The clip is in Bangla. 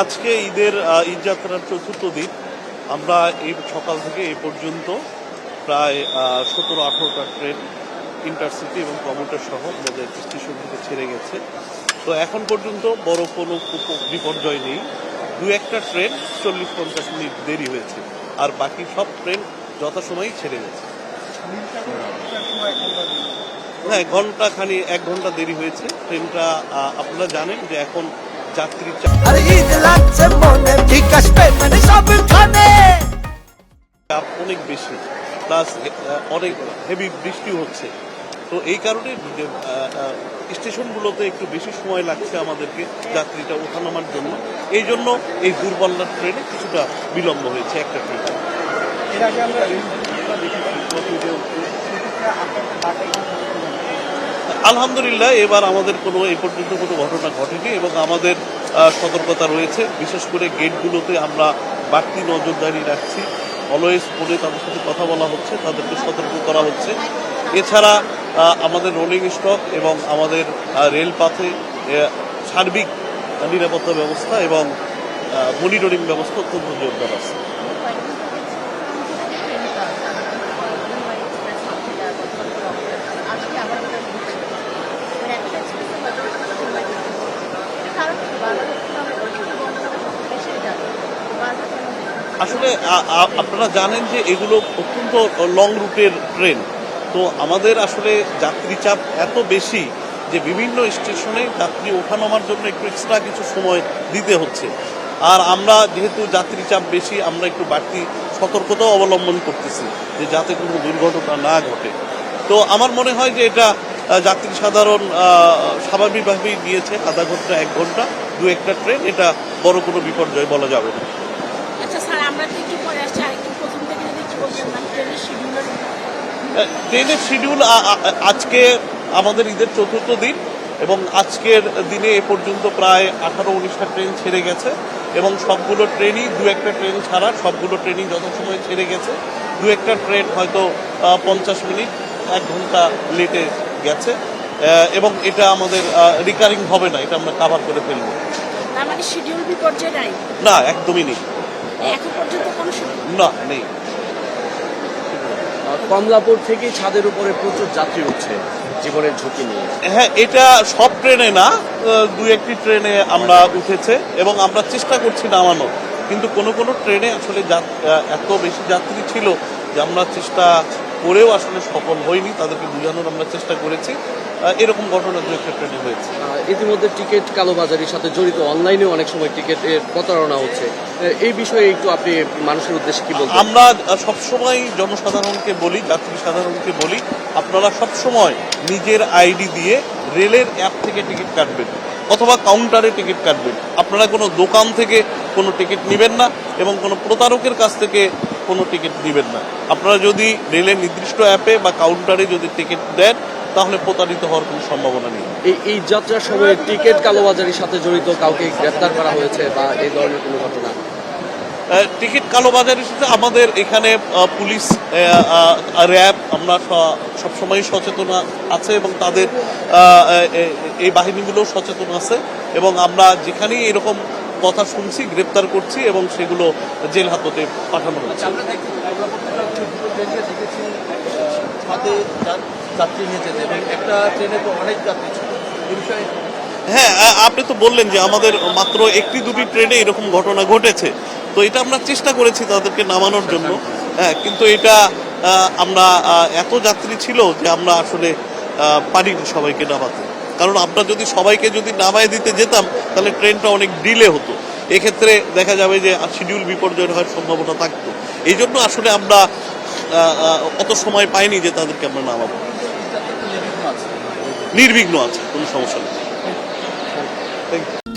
আজকে ঈদ যাত্রার চতুর্থ দিন। আমরা এই সকাল থেকে এই পর্যন্ত প্রায় 17-18টা ট্রেন ইন্টারসিটি এবং কমিউটার সহ আমাদের স্টেশন থেকে ছেড়ে গেছে। তো এখন পর্যন্ত বড় কোনো বিপর্যয় নেই। দু একটা ট্রেন 40-50 মিনিট দেরি হয়েছে, আর বাকি সব ট্রেন যথাসময়েই ছেড়ে গেছে। হ্যাঁ, এক ঘন্টা দেরি হয়েছে ট্রেনটা। আপনারা জানেন যে এখন যাত্রী চাপ অনেক বেশি, প্লাস অনেক হেভি বৃষ্টি হচ্ছে। তো এই কারণে স্টেশনগুলোতে একটু বেশি সময় লাগছে আমাদেরকে যাত্রীটা ওঠানামার জন্য। এই জন্য এই দূরপাল্লার ট্রেনে কিছুটা বিলম্ব হয়েছে একটা ট্রেন। আলহামদুলিল্লাহ, এবার আমাদের এই পর্যন্ত কোনো ঘটনা ঘটেনি এবং আমাদের সতর্কতা রয়েছে। বিশেষ করে গেটগুলোতে আমরা বাড়তি নজরদারি রাখছি। অলওয়েজ ফোনে তাদের সাথে কথা বলা হচ্ছে, তাদেরকে সতর্ক করা হচ্ছে। এছাড়া আমাদের রোলিং স্টক এবং আমাদের রেলপথে সার্বিক নিরাপত্তা ব্যবস্থা এবং মনিটরিং ব্যবস্থা অত্যন্ত জোরদার আছে। আসলে আপনারা জানেন যে এগুলো অত্যন্ত লং রুটের ট্রেন। তো আমাদের আসলে যাত্রী চাপ এত বেশি যে বিভিন্ন স্টেশনে যাত্রী ওঠানামার জন্য একটু এক্সট্রা কিছু সময় দিতে হচ্ছে। আর আমরা যেহেতু যাত্রী চাপ বেশি, আমরা একটু বাড়তি সতর্কতাও অবলম্বন করতেছি যে যাতে কোনো দুর্ঘটনা না ঘটে। তো আমার মনে হয় যে এটা যাত্রী সাধারণ স্বাভাবিকভাবেই নিয়েছে। আধা ঘন্টা 1 ঘন্টা দু একটা ট্রেন, এটা বড় কোনো বিপর্যয় বলা যাবে না। ট্রেনের শিডিউল আজকে আমাদের ঈদের চতুর্থ দিন এবং আজকের দিনে এ পর্যন্ত প্রায় 18-19টা ট্রেন ছেড়ে গেছে এবং সবগুলো ট্রেনই দু একটা ট্রেন ছাড়া সবগুলো ট্রেনই যথাসময়ে ছেড়ে গেছে। দু একটা ট্রেন হয়তো 50 মিনিট 1 ঘন্টা লেটে গেছে এবং এটা আমাদের রিকারিং হবে না, এটা আমরা কাভার করে ফেলবো। শিডিউল বিপর্যয় নাই? না, একদমই নেই। এখন পর্যন্ত কোনো না, নেই। কমলাপুর থেকে ছাদের উপরে প্রচুর যাত্রী উঠছে জীবনের ঝুঁকি নিয়ে। হ্যাঁ, এটা সব ট্রেনে না, দু একটি ট্রেনে আমরা উঠেছে এবং আমরা চেষ্টা করছি নামানোর, কিন্তু কোনো কোনো ট্রেনে আসলে এত বেশি যাত্রী ছিল যে আমরা চেষ্টা করেও আসলে সফল হয়নি। তাদেরকে বোঝানোর আমরা চেষ্টা করেছি। এরকম ঘটনা দু একটা ট্রেনে হয়েছে। ইতিমধ্যে টিকিট কালোবাজারির সাথে জড়িত অনলাইনে অনেক সময় টিকিটের প্রতারণা হচ্ছে, এই বিষয়ে একটু আপনি মানুষের উদ্দেশ্যে কি বলবেন? আমরা সবসময় জনসাধারণকে বলি, যাত্রী সাধারণকে বলি, আপনারা সবসময় নিজের আইডি দিয়ে রেলের অ্যাপ থেকে টিকিট কাটবেন অথবা কাউন্টারে টিকিট কাটবেন। আপনারা কোনো দোকান থেকে কোনো টিকিট নেবেন না এবং কোনো প্রতারকের কাছ থেকে কোনো টিকিট নেবেন না। আপনারা যদি রেলের নির্দিষ্ট অ্যাপে বা কাউন্টারে যদি টিকিট দেন তাহলে প্রতারিত হওয়ার কোনো সম্ভাবনা নেই। এই যাত্রার সময় টিকিট কালোবাজারির সাথে জড়িত কাউকে গ্রেফতার করা হয়েছে বা এই ধরনের কোনো ঘটনা? টিকিট কালোবাজারির সাথে আমাদের এখানে পুলিশ, র্যাব, আমরা সবসময় সচেতন আছে এবং তাদের এই বাহিনীগুলো সচেতন আছে এবং আমরা যেখানেই এরকম কথা শুনছি গ্রেপ্তার করছি এবং সেগুলো জেল হাজতে পাঠানো হচ্ছে। হ্যাঁ, আপনি তো বললেন যে আমাদের মাত্র 1-2টি ট্রেনে এরকম ঘটনা ঘটেছে। তো এটা আমরা চেষ্টা করেছি তাদেরকে নামানোর জন্য। হ্যাঁ, কিন্তু এটা আমরা এত যাত্রী ছিল যে আমরা আসলে পারিনি সবাইকে নামাতে। কারণ আমরা যদি সবাইকে নামায় দিতে যেতাম তাহলে ট্রেনটা অনেক ডিলে হতো। এক্ষেত্রে দেখা যাবে যে শিডিউল বিপর্যয় হওয়ার সম্ভাবনা থাকতো। এই জন্য আসলে আমরা অত সময় পাইনি যে তাদেরকে আমরা নামাবো। নির্বিঘ্ন আছে, কোনো সমস্যা নেই। Thank you.